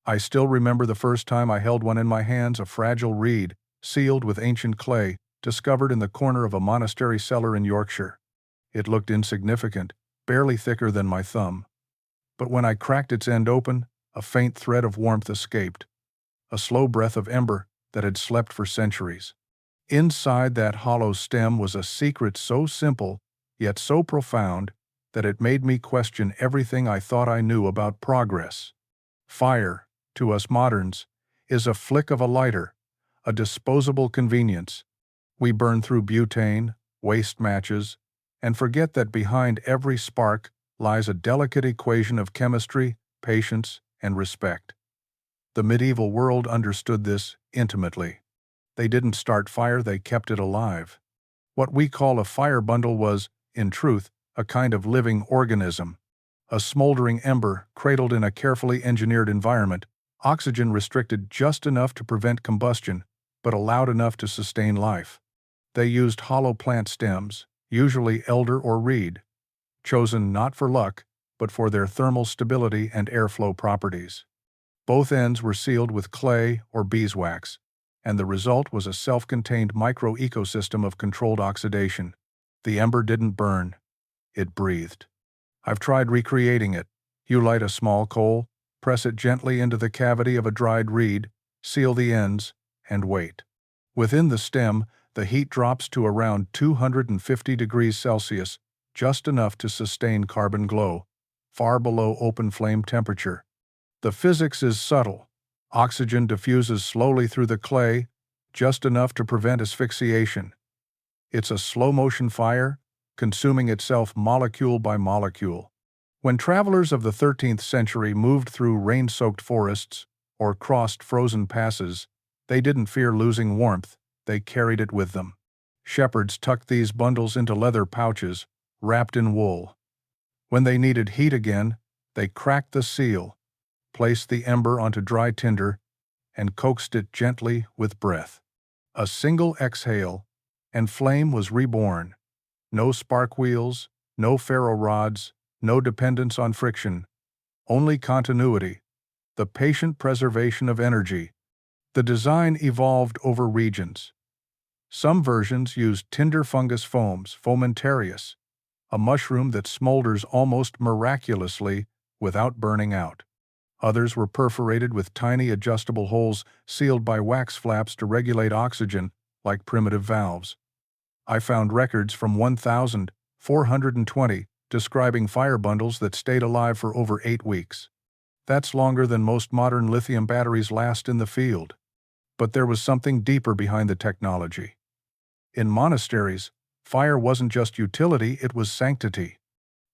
I still remember the first time I held one in my hands, a fragile reed, sealed with ancient clay, discovered in the corner of a monastery cellar in Yorkshire. It looked insignificant, barely thicker than my thumb. But when I cracked its end open, a faint thread of warmth escaped, a slow breath of ember that had slept for centuries. Inside that hollow stem was a secret so simple, yet so profound, that it made me question everything I thought I knew about progress. Fire, to us moderns, is a flick of a lighter, a disposable convenience. We burn through butane, waste matches, and forget that behind every spark lies a delicate equation of chemistry, patience, and respect. The medieval world understood this intimately. They didn't start fire, they kept it alive. What we call a fire bundle was, in truth, a kind of living organism. A smoldering ember cradled in a carefully engineered environment, oxygen restricted just enough to prevent combustion, but allowed enough to sustain life. They used hollow plant stems, usually elder or reed, chosen not for luck, but for their thermal stability and airflow properties. Both ends were sealed with clay or beeswax, and the result was a self-contained micro-ecosystem of controlled oxidation. The ember didn't burn, it breathed. I've tried recreating it. You light a small coal, press it gently into the cavity of a dried reed, seal the ends, and wait. Within the stem, the heat drops to around 250 degrees Celsius, just enough to sustain carbon glow, far below open flame temperature. The physics is subtle. Oxygen diffuses slowly through the clay, just enough to prevent asphyxiation. It's a slow-motion fire, consuming itself molecule by molecule. When travelers of the 13th century moved through rain-soaked forests or crossed frozen passes, they didn't fear losing warmth, they carried it with them. Shepherds tucked these bundles into leather pouches, wrapped in wool. When they needed heat again, they cracked the seal, placed the ember onto dry tinder, and coaxed it gently with breath. A single exhale, and flame was reborn. No spark wheels, no ferro rods, no dependence on friction, only continuity, the patient preservation of energy. The design evolved over regions. Some versions used tinder fungus foams, fomentarius, a mushroom that smolders almost miraculously without burning out. Others were perforated with tiny adjustable holes sealed by wax flaps to regulate oxygen, like primitive valves. I found records from 1,420 describing fire bundles that stayed alive for over 8 weeks. That's longer than most modern lithium batteries last in the field. But there was something deeper behind the technology. In monasteries, fire wasn't just utility, it was sanctity.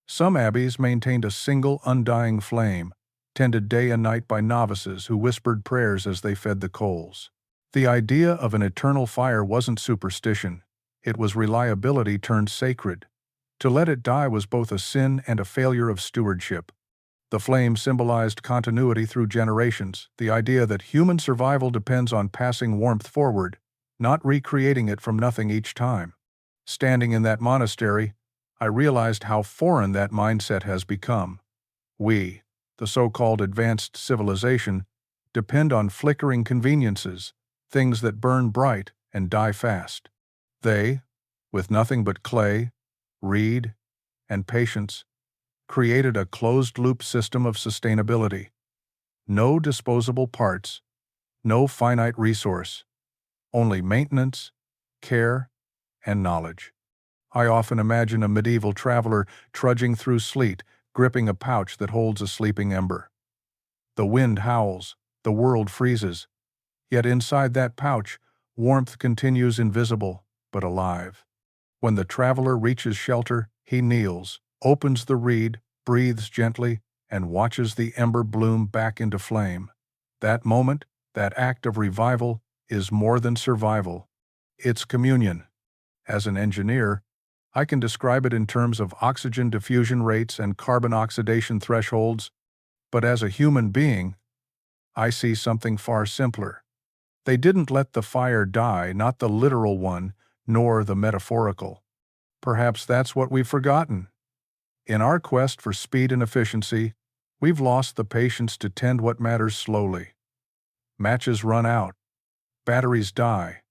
Some abbeys maintained a single undying flame, tended day and night by novices who whispered prayers as they fed the coals. The idea of an eternal fire wasn't superstition. It was reliability turned sacred. To let it die was both a sin and a failure of stewardship. The flame symbolized continuity through generations, the idea that human survival depends on passing warmth forward, not recreating it from nothing each time. Standing in that monastery, I realized how foreign that mindset has become. We, the so-called advanced civilization, depend on flickering conveniences, things that burn bright and die fast. They, with nothing but clay, reed, and patience, created a closed-loop system of sustainability. No disposable parts, no finite resource, only maintenance, care, and knowledge. I often imagine a medieval traveler trudging through sleet, gripping a pouch that holds a sleeping ember. The wind howls, the world freezes, yet inside that pouch, warmth continues invisible but alive. When the traveler reaches shelter, he kneels, opens the reed, breathes gently, and watches the ember bloom back into flame. That moment, that act of revival, is more than survival. It's communion. As an engineer, I can describe it in terms of oxygen diffusion rates and carbon oxidation thresholds, but as a human being, I see something far simpler. They didn't let the fire die, not the literal one, nor the metaphorical. Perhaps that's what we've forgotten. In our quest for speed and efficiency, We've lost the patience to tend what matters slowly. Matches run out, batteries die,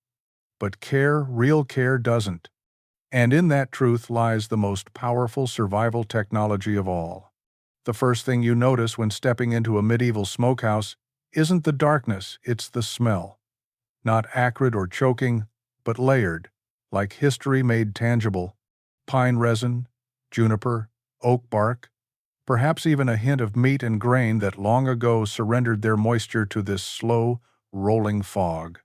but care, real care, doesn't. And in that truth lies the most powerful survival technology of all. The first thing you notice when stepping into a medieval smokehouse isn't the darkness, it's the smell. Not acrid or choking, but layered, like history made tangible. Pine resin, juniper, oak bark, perhaps even a hint of meat and grain that long ago surrendered their moisture to this slow, rolling fog.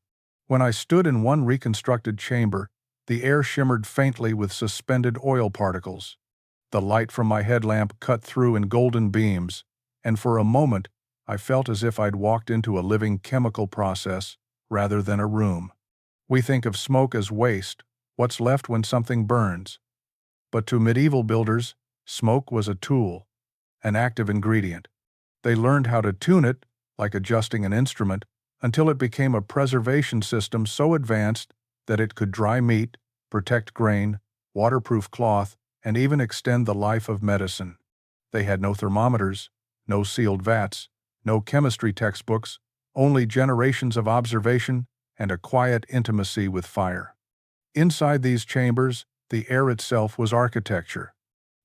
When I stood in one reconstructed chamber, the air shimmered faintly with suspended oil particles. The light from my headlamp cut through in golden beams, and for a moment I felt as if I'd walked into a living chemical process rather than a room. We think of smoke as waste, what's left when something burns. But to medieval builders, smoke was a tool, an active ingredient. They learned how to tune it, like adjusting an instrument, until it became a preservation system so advanced that it could dry meat, protect grain, waterproof cloth, and even extend the life of medicine. They had no thermometers, no sealed vats, no chemistry textbooks, only generations of observation and a quiet intimacy with fire. Inside these chambers, the air itself was architecture.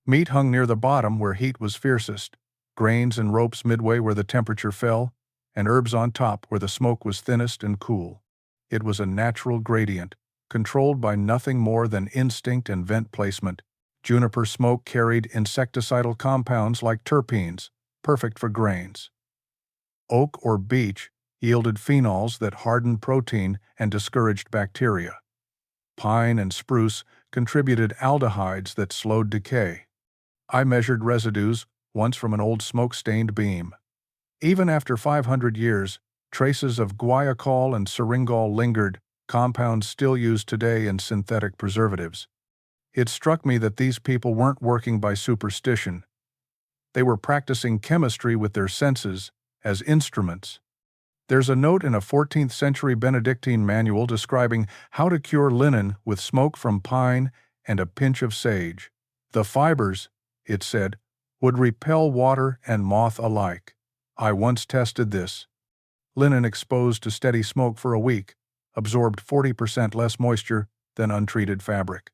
Meat hung near the bottom where heat was fiercest, grains and ropes midway where the temperature fell, and herbs on top where the smoke was thinnest and cool. It was a natural gradient, controlled by nothing more than instinct and vent placement. Juniper smoke carried insecticidal compounds like terpenes, perfect for grains. Oak or beech yielded phenols that hardened protein and discouraged bacteria. Pine and spruce contributed aldehydes that slowed decay. I measured residues once from an old smoke-stained beam. Even after 500 years, traces of guaiacol and syringol lingered, compounds still used today in synthetic preservatives. It struck me that these people weren't working by superstition. They were practicing chemistry with their senses as instruments. There's a note in a 14th century Benedictine manual describing how to cure linen with smoke from pine and a pinch of sage. The fibers, it said, would repel water and moth alike. I once tested this. Linen exposed to steady smoke for a week absorbed 40% less moisture than untreated fabric.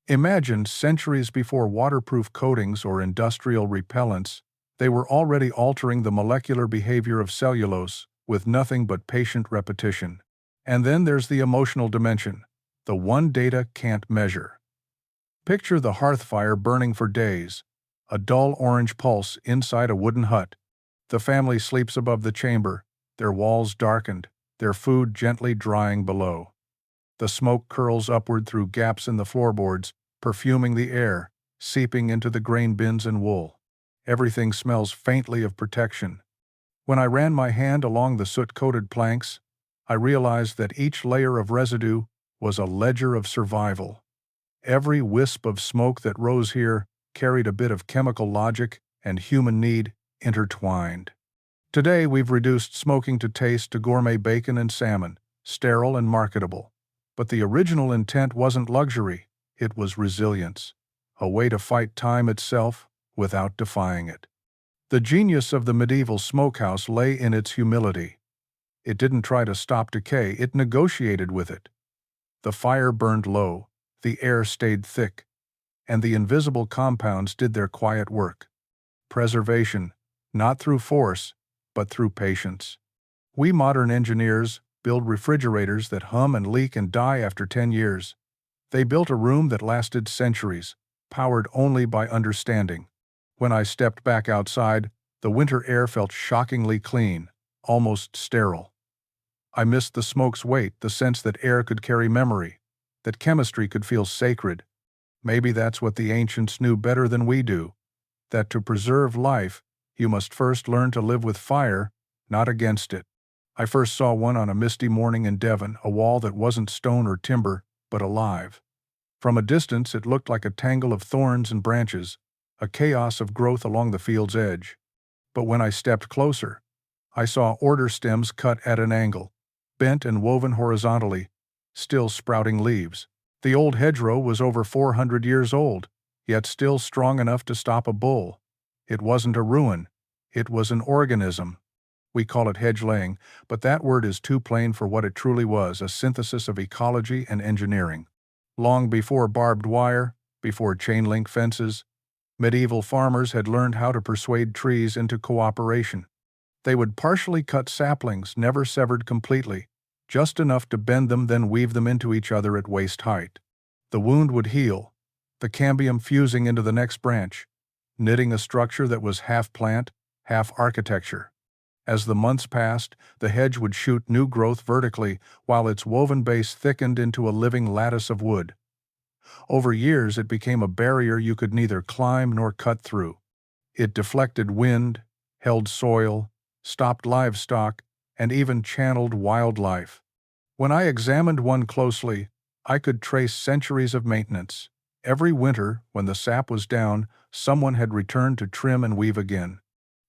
Imagine centuries before waterproof coatings or industrial repellents, they were already altering the molecular behavior of cellulose with nothing but patient repetition. And then there's the emotional dimension, the one data can't measure. Picture the hearth fire burning for days, a dull orange pulse inside a wooden hut. The family sleeps above the chamber, their walls darkened, their food gently drying below. The smoke curls upward through gaps in the floorboards, perfuming the air, seeping into the grain bins and wool. Everything smells faintly of protection. When I ran my hand along the soot-coated planks, I realized that each layer of residue was a ledger of survival. Every wisp of smoke that rose here carried a bit of chemical logic and human need intertwined. Today we've reduced smoking to taste to gourmet bacon and salmon, sterile and marketable. But the original intent wasn't luxury, it was resilience, a way to fight time itself without defying it. The genius of the medieval smokehouse lay in its humility. It didn't try to stop decay, it negotiated with it. The fire burned low, the air stayed thick, and the invisible compounds did their quiet work. Preservation, not through force, but through patience. We modern engineers build refrigerators that hum and leak and die after 10 years. They built a room that lasted centuries, powered only by understanding. When I stepped back outside, the winter air felt shockingly clean, almost sterile. I missed the smoke's weight, the sense that air could carry memory, that chemistry could feel sacred. Maybe that's what the ancients knew better than we do, that to preserve life, you must first learn to live with fire, not against it. I first saw one on a misty morning in Devon, a wall that wasn't stone or timber, but alive. From a distance it looked like a tangle of thorns and branches, a chaos of growth along the field's edge. But when I stepped closer, I saw order stems cut at an angle, bent and woven horizontally, still sprouting leaves. The old hedgerow was over 400 years old, yet still strong enough to stop a bull. It wasn't a ruin, It was an organism. We call it hedge laying, but that word is too plain for what it truly was, a synthesis of ecology and engineering. Long before barbed wire, before chain-link fences, medieval farmers had learned how to persuade trees into cooperation. They would partially cut saplings, never severed completely, just enough to bend them, then weave them into each other at waist height. The wound would heal, the cambium fusing into the next branch, knitting a structure that was half plant, half architecture. As the months passed, the hedge would shoot new growth vertically, while its woven base thickened into a living lattice of wood. Over years, it became a barrier you could neither climb nor cut through. It deflected wind, held soil, stopped livestock, and even channeled wildlife. When I examined one closely, I could trace centuries of maintenance. Every winter, when the sap was down, someone had returned to trim and weave again.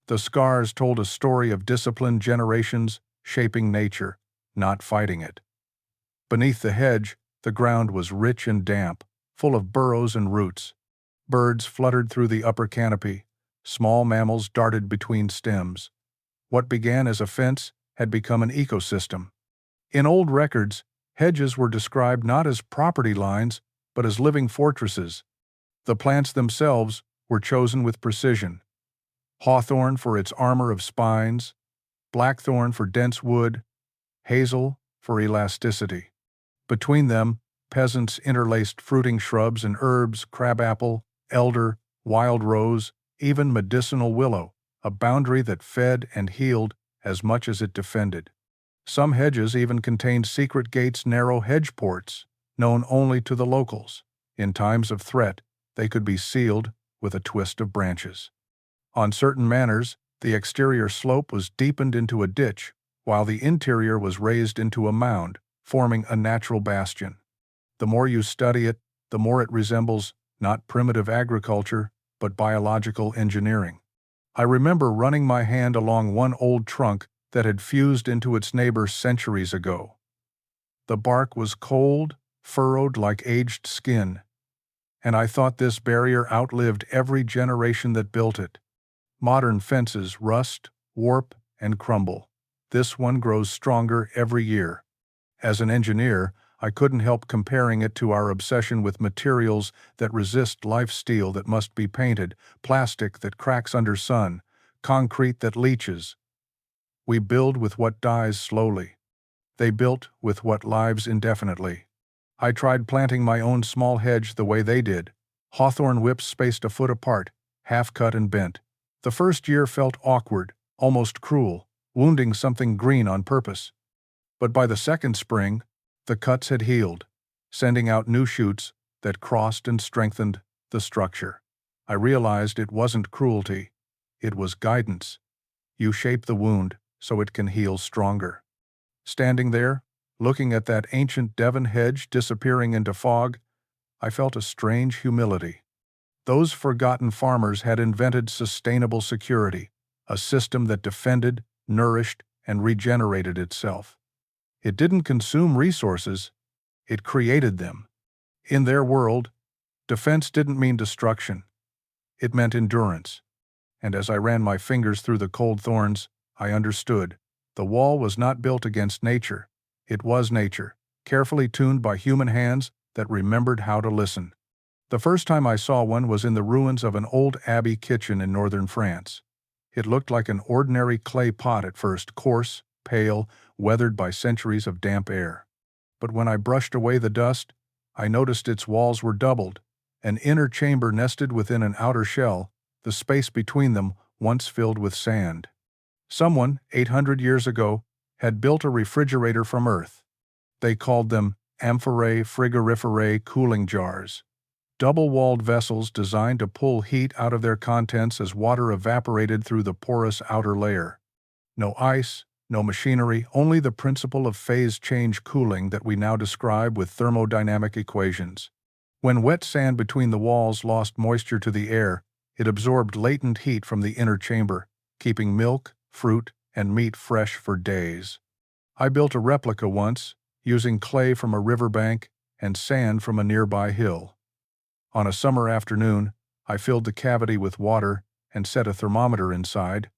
The scars told a story of disciplined generations shaping nature, not fighting it. Beneath the hedge, the ground was rich and damp, full of burrows and roots. Birds fluttered through the upper canopy. Small mammals darted between stems. What began as a fence had become an ecosystem. In old records, hedges were described not as property lines, but as living fortresses. The plants themselves were chosen with precision. Hawthorn for its armor of spines, blackthorn for dense wood, hazel for elasticity. Between them, peasants interlaced fruiting shrubs and herbs, crabapple, elder, wild rose, even medicinal willow, a boundary that fed and healed as much as it defended. Some hedges even contained secret gates, narrow hedge ports, known only to the locals. In times of threat, they could be sealed with a twist of branches. On certain manors, the exterior slope was deepened into a ditch, while the interior was raised into a mound, forming a natural bastion. The more you study it, the more it resembles not primitive agriculture, but biological engineering. I remember running my hand along one old trunk that had fused into its neighbor centuries ago. The bark was cold, furrowed like aged skin, and I thought this barrier outlived every generation that built it. Modern fences rust, warp, and crumble. This one grows stronger every year. As an engineer, I couldn't help comparing it to our obsession with materials that resist life, steel that must be painted, plastic that cracks under sun, concrete that leaches. We build with what dies slowly. They built with what lives indefinitely. I tried planting my own small hedge the way they did. Hawthorn whips spaced a foot apart, half cut and bent. The first year felt awkward, almost cruel, wounding something green on purpose. But by the second spring, the cuts had healed, sending out new shoots that crossed and strengthened the structure. I realized it wasn't cruelty, it was guidance. You shape the wound so it can heal stronger. Standing there, looking at that ancient Devon hedge disappearing into fog, I felt a strange humility. Those forgotten farmers had invented sustainable security, a system that defended, nourished, and regenerated itself. It didn't consume resources, it created them. In their world, defense didn't mean destruction. It meant endurance. And as I ran my fingers through the cold thorns, I understood. The wall was not built against nature. It was nature, carefully tuned by human hands that remembered how to listen. The first time I saw one was in the ruins of an old abbey kitchen in northern France. It looked like an ordinary clay pot at first, coarse, pale, weathered by centuries of damp air. But when I brushed away the dust, I noticed its walls were doubled, an inner chamber nested within an outer shell, the space between them once filled with sand. Someone, 800 years ago, had built a refrigerator from earth. They called them amphorae frigoriferae cooling jars. Double-walled vessels designed to pull heat out of their contents as water evaporated through the porous outer layer. No ice, no machinery, only the principle of phase change cooling that we now describe with thermodynamic equations. When wet sand between the walls lost moisture to the air, it absorbed latent heat from the inner chamber, keeping milk, fruit, and meat fresh for days. I built a replica once, using clay from a riverbank and sand from a nearby hill. On a summer afternoon, I filled the cavity with water and set a thermometer inside.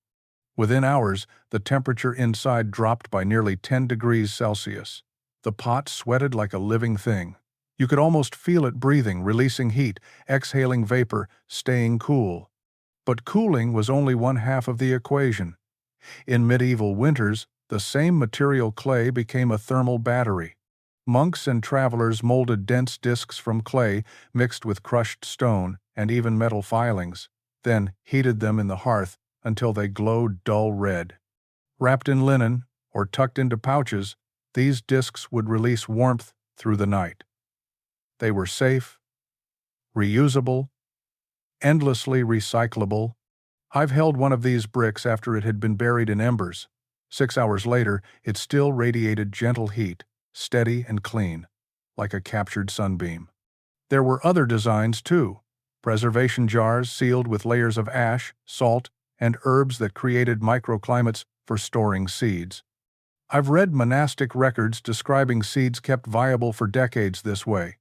Within hours, the temperature inside dropped by nearly 10 degrees Celsius. The pot sweated like a living thing. You could almost feel it breathing, releasing heat, exhaling vapor, staying cool. But cooling was only one half of the equation. In medieval winters, the same material clay became a thermal battery. Monks and travelers molded dense discs from clay, mixed with crushed stone and even metal filings, then heated them in the hearth until they glowed dull red. Wrapped in linen or tucked into pouches, these discs would release warmth through the night. They were safe, reusable, endlessly recyclable. I've held one of these bricks after it had been buried in embers. 6 hours later, it still radiated gentle heat, steady and clean, like a captured sunbeam. There were other designs too. Preservation jars sealed with layers of ash, salt, and herbs that created microclimates for storing seeds. I've read monastic records describing seeds kept viable for decades this way.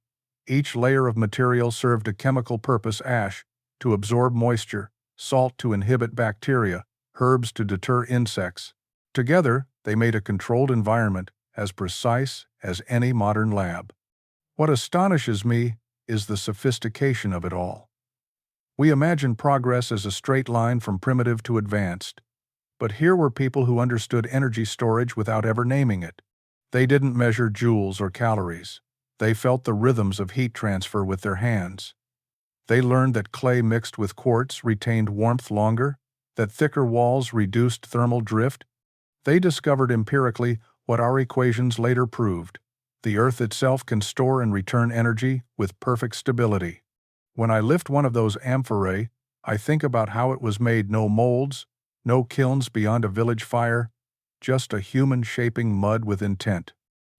Each layer of material served a chemical purpose: ash to absorb moisture, salt to inhibit bacteria, herbs to deter insects. Together, they made a controlled environment as precise as any modern lab. What astonishes me is the sophistication of it all. We imagine progress as a straight line from primitive to advanced. But here were people who understood energy storage without ever naming it. They didn't measure joules or calories. They felt the rhythms of heat transfer with their hands. They learned that clay mixed with quartz retained warmth longer, that thicker walls reduced thermal drift. They discovered empirically what our equations later proved. The Earth itself can store and return energy with perfect stability. When I lift one of those amphorae, I think about how it was made: no molds, no kilns beyond a village fire, just a human shaping mud with intent.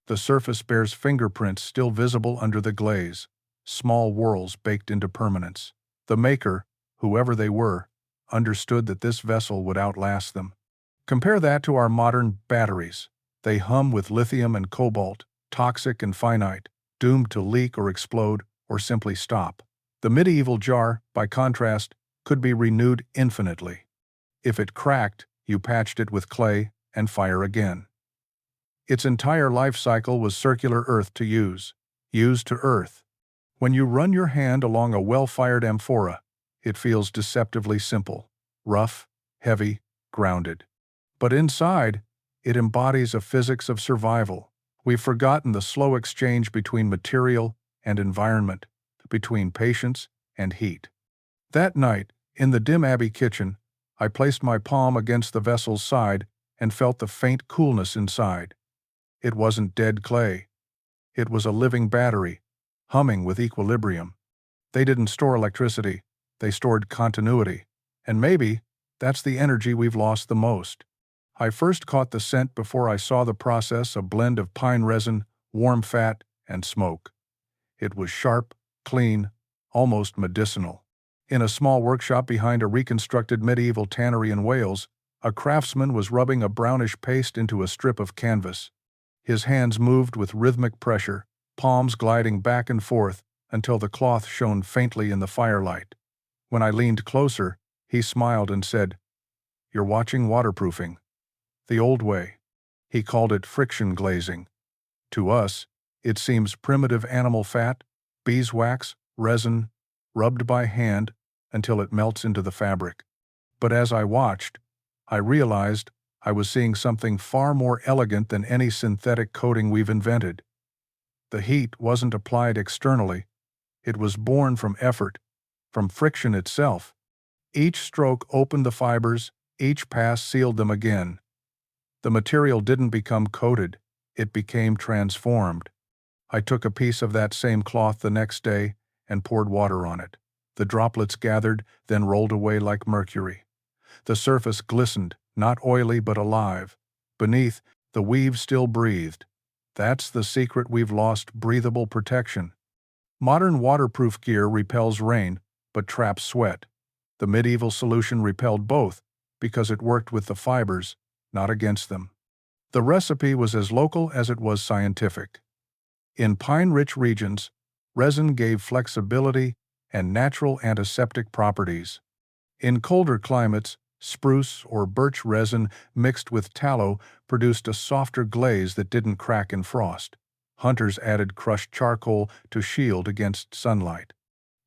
The surface bears fingerprints still visible under the glaze, small whorls baked into permanence. The maker, whoever they were, understood that this vessel would outlast them. Compare that to our modern batteries. They hum with lithium and cobalt, toxic and finite, doomed to leak or explode or simply stop. The medieval jar, by contrast, could be renewed infinitely. If it cracked, you patched it with clay and fire again. Its entire life cycle was circular: earth to use to earth. When you run your hand along a well-fired amphora, it feels deceptively simple, rough, heavy, grounded. But inside, it embodies a physics of survival. We've forgotten the slow exchange between material and environment, between patience and heat. That night, in the dim abbey kitchen, I placed my palm against the vessel's side and felt the faint coolness inside. It wasn't dead clay. It was a living battery, humming with equilibrium. They didn't store electricity, they stored continuity. And maybe that's the energy we've lost the most. I first caught the scent before I saw the process: a blend of pine resin, warm fat, and smoke. It was sharp, clean, almost medicinal. In a small workshop behind a reconstructed medieval tannery in Wales, a craftsman was rubbing a brownish paste into a strip of canvas. His hands moved with rhythmic pressure, palms gliding back and forth until the cloth shone faintly in the firelight. When I leaned closer, he smiled and said, "You're watching waterproofing. The old way." He called it friction glazing. To us, it seems primitive animal fat, beeswax, resin, rubbed by hand until it melts into the fabric. But as I watched, I realized I was seeing something far more elegant than any synthetic coating we've invented. The heat wasn't applied externally. It was born from effort, from friction itself. Each stroke opened the fibers, each pass sealed them again. The material didn't become coated, it became transformed. I took a piece of that same cloth the next day and poured water on it. The droplets gathered, then rolled away like mercury. The surface glistened, not oily but alive. Beneath, the weave still breathed. That's the secret: we've lost breathable protection. Modern waterproof gear repels rain, but traps sweat. The medieval solution repelled both, because it worked with the fibers, not against them. The recipe was as local as it was scientific. In pine-rich regions, resin gave flexibility and natural antiseptic properties. In colder climates, Spruce or birch resin mixed with tallow produced a softer glaze that didn't crack in frost. Hunters added crushed charcoal to shield against sunlight.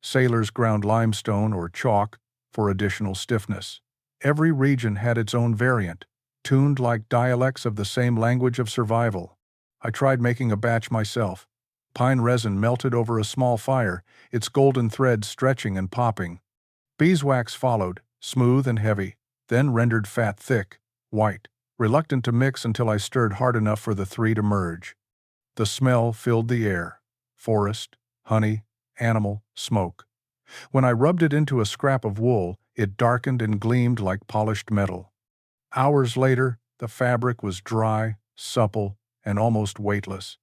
Sailors ground limestone or chalk for additional stiffness. Every region had its own variant, tuned like dialects of the same language of survival. I tried making a batch myself. Pine resin melted over a small fire, its golden threads stretching and popping. Beeswax followed, smooth and heavy, then rendered fat thick, white, reluctant to mix until I stirred hard enough for the three to merge. The smell filled the air: forest, honey, animal, smoke. When I rubbed it into a scrap of wool, it darkened and gleamed like polished metal. Hours later, the fabric was dry, supple, and almost weightless.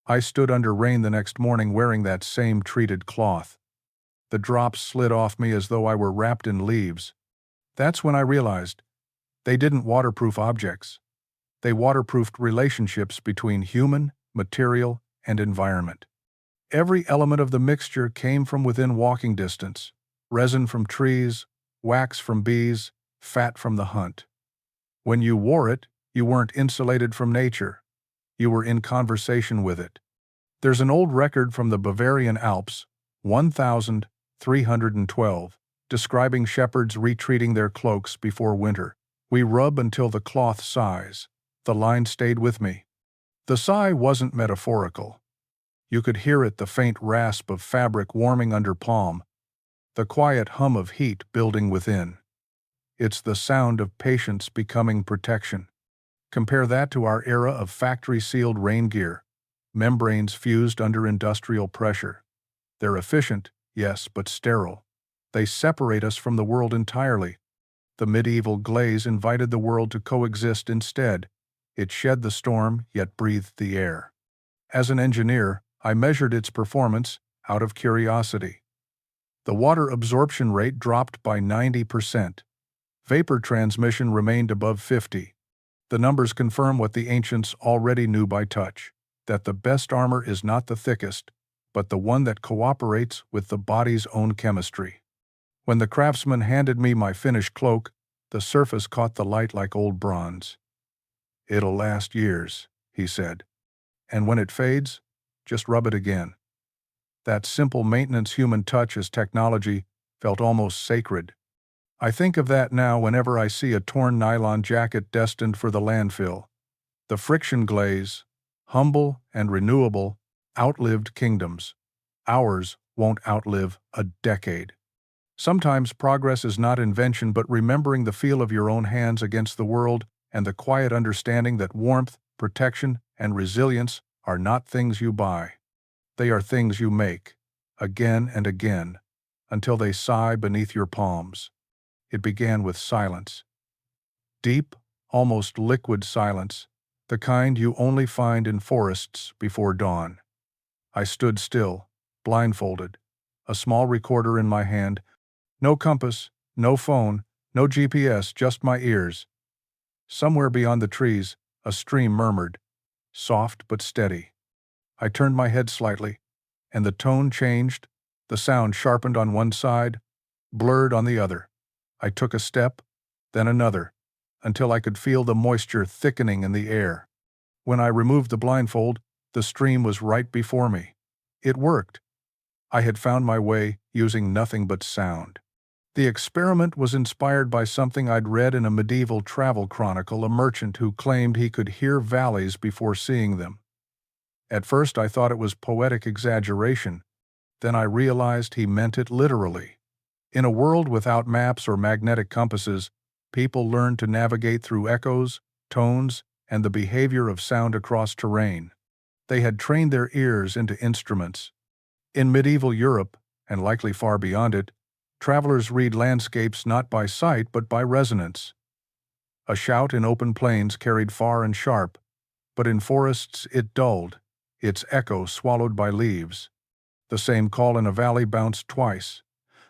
I stood under rain the next morning wearing that same treated cloth. The drops slid off me as though I were wrapped in leaves. That's when I realized they didn't waterproof objects. They waterproofed relationships between human, material, and environment. Every element of the mixture came from within walking distance: resin from trees, wax from bees, fat from the hunt. When you wore it, you weren't insulated from nature. You were in conversation with it. There's an old record from the Bavarian Alps, 1312, describing shepherds retreating their cloaks before winter. "We rub until the cloth sighs." The line stayed with me. The sigh wasn't metaphorical. You could hear it, the faint rasp of fabric warming under palm, the quiet hum of heat building within. It's the sound of patience becoming protection. Compare that to our era of factory-sealed rain gear, membranes fused under industrial pressure. They're efficient, yes, but sterile. They separate us from the world entirely. The medieval glaze invited the world to coexist instead. It shed the storm, yet breathed the air. As an engineer, I measured its performance out of curiosity. The water absorption rate dropped by 90%. Vapor transmission remained above 50. The numbers confirm what the ancients already knew by touch: that the best armor is not the thickest, but the one that cooperates with the body's own chemistry. When the craftsman handed me my finished cloak, the surface caught the light like old bronze. "It'll last years," he said. "And when it fades, just rub it again." That simple maintenance human touch as technology felt almost sacred. I think of that now whenever I see a torn nylon jacket destined for the landfill. The friction glaze, humble and renewable, outlived kingdoms. Ours won't outlive a decade. Sometimes progress is not invention but remembering the feel of your own hands against the world and the quiet understanding that warmth, protection, and resilience are not things you buy. They are things you make, again and again, until they sigh beneath your palms. It began with silence. Deep, almost liquid silence, the kind you only find in forests before dawn. I stood still, blindfolded, a small recorder in my hand. No compass, no phone, no GPS, just my ears. Somewhere beyond the trees, a stream murmured, soft but steady. I turned my head slightly, and the tone changed. The sound sharpened on one side, blurred on the other. I took a step, then another, until I could feel the moisture thickening in the air. When I removed the blindfold, the stream was right before me. It worked. I had found my way using nothing but sound. The experiment was inspired by something I'd read in a medieval travel chronicle, a merchant who claimed he could hear valleys before seeing them. At first I thought it was poetic exaggeration. Then I realized he meant it literally. In a world without maps or magnetic compasses, people learned to navigate through echoes, tones, and the behavior of sound across terrain. They had trained their ears into instruments. In medieval Europe, and likely far beyond it, travelers read landscapes not by sight but by resonance. A shout in open plains carried far and sharp, but in forests it dulled, its echo swallowed by leaves. The same call in a valley bounced twice.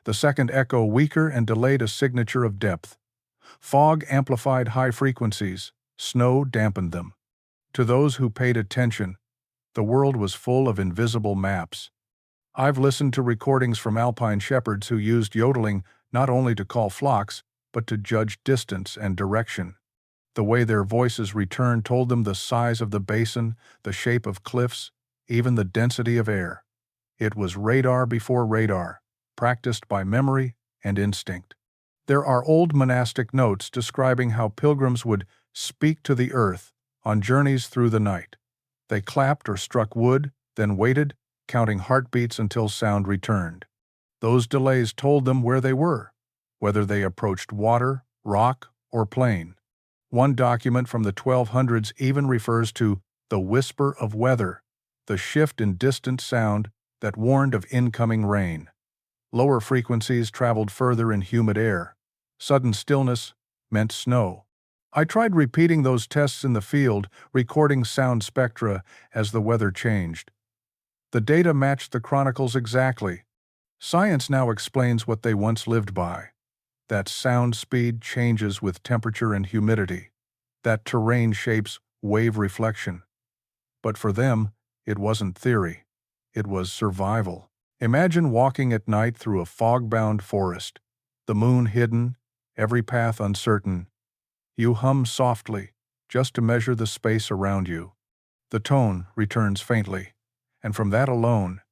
The second echo weaker and delayed a signature of depth. Fog amplified high frequencies, snow dampened them. To those who paid attention, the world was full of invisible maps. I've listened to recordings from alpine shepherds who used yodeling not only to call flocks, but to judge distance and direction. The way their voices returned told them the size of the basin, the shape of cliffs, even the density of air. It was radar before radar, practiced by memory and instinct. There are old monastic notes describing how pilgrims would speak to the earth on journeys through the night. They clapped or struck wood, then waited, counting heartbeats until sound returned. Those delays told them where they were, whether they approached water, rock, or plain. One document from the 1200s even refers to the whisper of weather, the shift in distant sound that warned of incoming rain. Lower frequencies traveled further in humid air. Sudden stillness meant snow. I tried repeating those tests in the field, recording sound spectra as the weather changed. The data matched the chronicles exactly. Science now explains what they once lived by. That sound speed changes with temperature and humidity. That terrain shapes wave reflection. But for them, it wasn't theory. It was survival. Imagine walking at night through a fog-bound forest, the moon hidden, every path uncertain. You hum softly, just to measure the space around you. The tone returns faintly, and from that alone,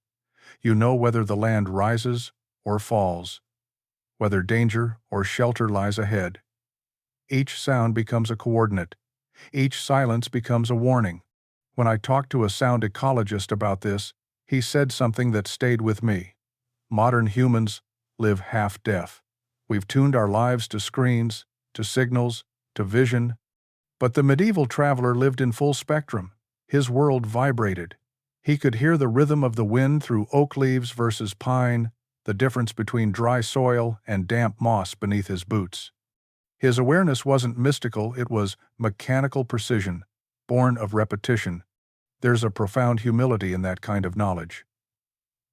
you know whether the land rises or falls, whether danger or shelter lies ahead. Each sound becomes a coordinate. Each silence becomes a warning. When I talked to a sound ecologist about this, he said something that stayed with me. Modern humans live half-deaf. We've tuned our lives to screens, to signals, to vision. But the medieval traveler lived in full spectrum. His world vibrated. He could hear the rhythm of the wind through oak leaves versus pine, the difference between dry soil and damp moss beneath his boots. His awareness wasn't mystical, it was mechanical precision, born of repetition. There's a profound humility in that kind of knowledge.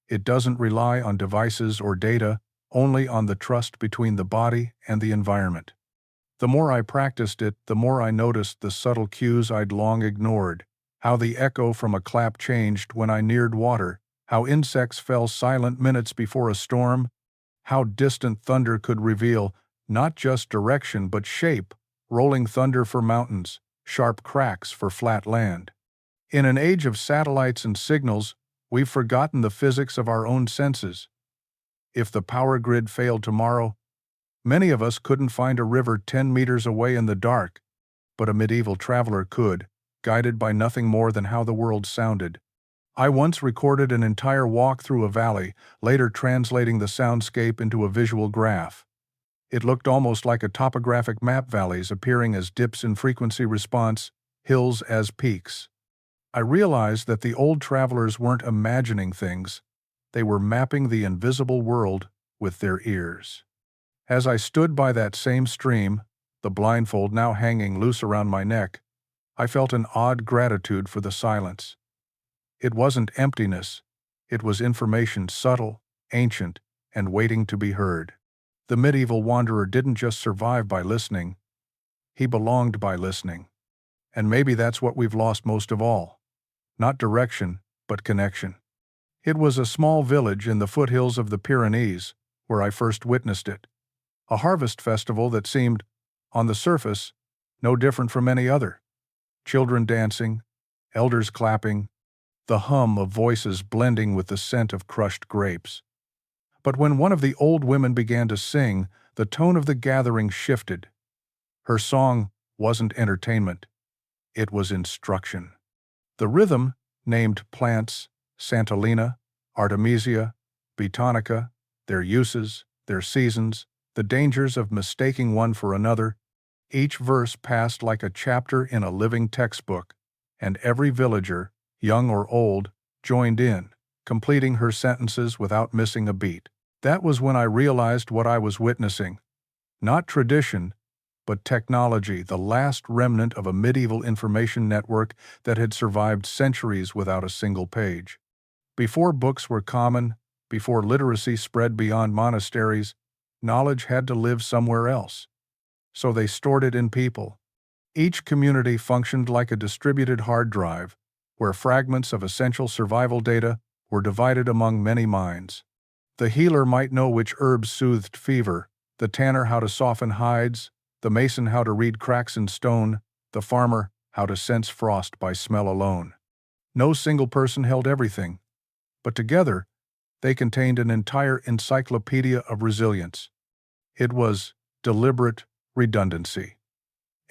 It doesn't rely on devices or data, only on the trust between the body and the environment. The more I practiced it, the more I noticed the subtle cues I'd long ignored, how the echo from a clap changed when I neared water, how insects fell silent minutes before a storm, how distant thunder could reveal not just direction but shape, rolling thunder for mountains, sharp cracks for flat land. In an age of satellites and signals, we've forgotten the physics of our own senses. If the power grid failed tomorrow, many of us couldn't find a river 10 meters away in the dark, but a medieval traveler could, guided by nothing more than how the world sounded. I once recorded an entire walk through a valley, later translating the soundscape into a visual graph. It looked almost like a topographic map, valleys appearing as dips in frequency response, hills as peaks. I realized that the old travelers weren't imagining things, they were mapping the invisible world with their ears. As I stood by that same stream, the blindfold now hanging loose around my neck, I felt an odd gratitude for the silence. It wasn't emptiness, it was information subtle, ancient, and waiting to be heard. The medieval wanderer didn't just survive by listening, he belonged by listening. And maybe that's what we've lost most of all. Not direction, but connection. It was a small village in the foothills of the Pyrenees where I first witnessed it. A harvest festival that seemed, on the surface, no different from any other. Children dancing, elders clapping, the hum of voices blending with the scent of crushed grapes. But when one of the old women began to sing, the tone of the gathering shifted. Her song wasn't entertainment, it was instruction. The rhythm, named plants, Santolina, Artemisia, Botanica, their uses, their seasons, the dangers of mistaking one for another, each verse passed like a chapter in a living textbook, and every villager, young or old, joined in, completing her sentences without missing a beat. That was when I realized what I was witnessing. Not tradition, but technology, the last remnant of a medieval information network that had survived centuries without a single page. Before books were common, before literacy spread beyond monasteries, knowledge had to live somewhere else. So they stored it in people. Each community functioned like a distributed hard drive, where fragments of essential survival data were divided among many minds. The healer might know which herbs soothed fever, The tanner how to soften hides, the mason how to read cracks in stone, the farmer how to sense frost by smell alone. No single person held everything, but together they contained an entire encyclopedia of resilience. It was deliberate redundancy.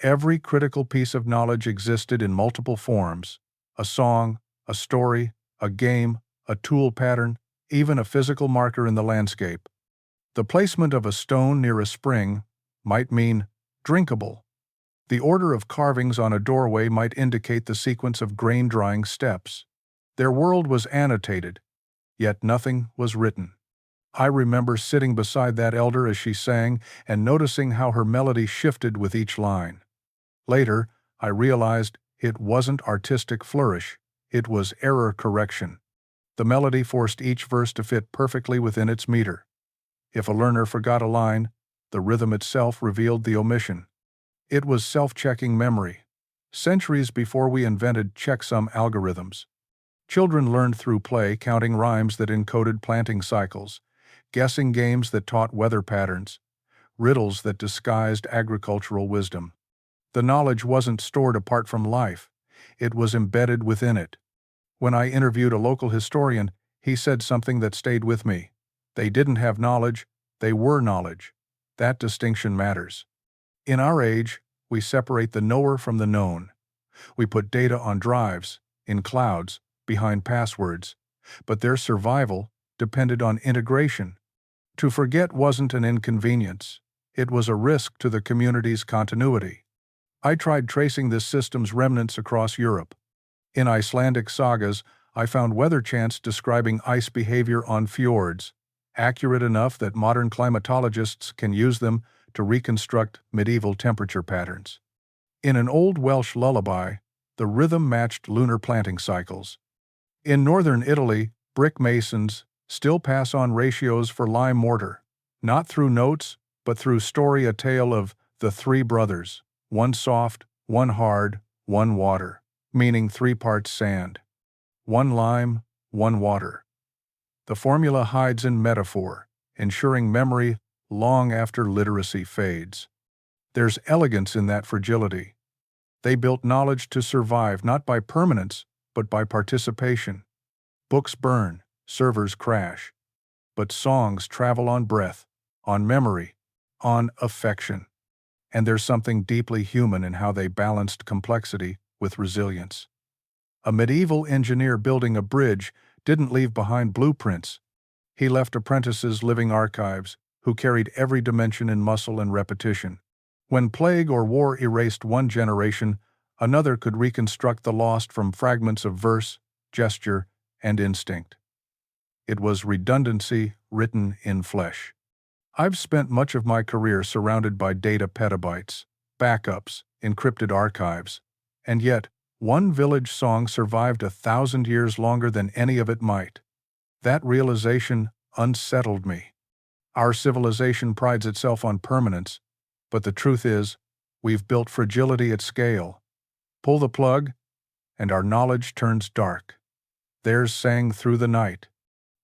Every critical piece of knowledge existed in multiple forms: a song, a story, a game, a tool pattern, even a physical marker in the landscape. The placement of a stone near a spring might mean drinkable. The order of carvings on a doorway might indicate the sequence of grain-drying steps. Their world was annotated, yet nothing was written. I remember sitting beside that elder as she sang and noticing how her melody shifted with each line. Later, I realized it wasn't artistic flourish, it was error correction. The melody forced each verse to fit perfectly within its meter. If a learner forgot a line, the rhythm itself revealed the omission. It was self-checking memory. Centuries before we invented checksum algorithms, children learned through play, counting rhymes that encoded planting cycles, guessing games that taught weather patterns, riddles that disguised agricultural wisdom. The knowledge wasn't stored apart from life, it was embedded within it. When I interviewed a local historian, he said something that stayed with me. They didn't have knowledge, they were knowledge. That distinction matters. In our age, we separate the knower from the known. We put data on drives, in clouds, behind passwords, but their survival depended on integration. To forget wasn't an inconvenience, it was a risk to the community's continuity. I tried tracing this system's remnants across Europe. In Icelandic sagas, I found weather chants describing ice behavior on fjords, accurate enough that modern climatologists can use them to reconstruct medieval temperature patterns. In an old Welsh lullaby, the rhythm matched lunar planting cycles. In northern Italy, brick masons still pass on ratios for lime mortar, not through notes, but through story, a tale of the three brothers, one soft, one hard, one water, meaning 3 parts sand, one lime, one water. The formula hides in metaphor, ensuring memory long after literacy fades. There's elegance in that fragility. They built knowledge to survive not by permanence, but by participation. Books burn, servers crash, but songs travel on breath, on memory, on affection. And there's something deeply human in how they balanced complexity with resilience. A medieval engineer building a bridge didn't leave behind blueprints. He left apprentices living archives who carried every dimension in muscle and repetition. When plague or war erased one generation, another could reconstruct the lost from fragments of verse, gesture, and instinct. It was redundancy written in flesh. I've spent much of my career surrounded by data petabytes, backups, encrypted archives, and yet one village song survived 1,000 years longer than any of it might. That realization unsettled me. Our civilization prides itself on permanence, but the truth is, we've built fragility at scale. Pull the plug, and our knowledge turns dark. Theirs sang through the night.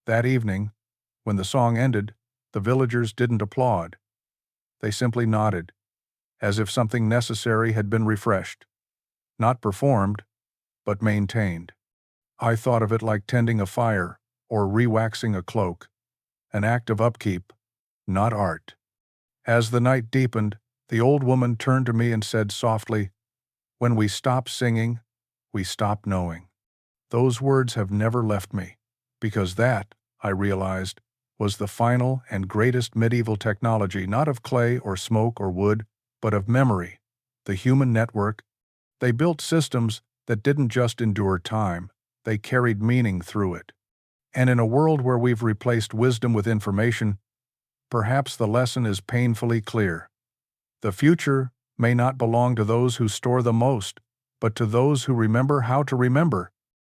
That evening, when the song ended, the villagers didn't applaud. They simply nodded, as if something necessary had been refreshed. Not performed, but maintained. I thought of it like tending a fire or re-waxing a cloak, an act of upkeep, not art. As the night deepened, the old woman turned to me and said softly, "When we stop singing, we stop knowing." Those words have never left me, because that, I realized, was the final and greatest medieval technology, not of clay or smoke or wood, but of memory, the human network. They built systems that didn't just endure time, they carried meaning through it. And in a world where we've replaced wisdom with information, perhaps the lesson is painfully clear. The future may not belong to those who store the most, but to those who remember how to remember.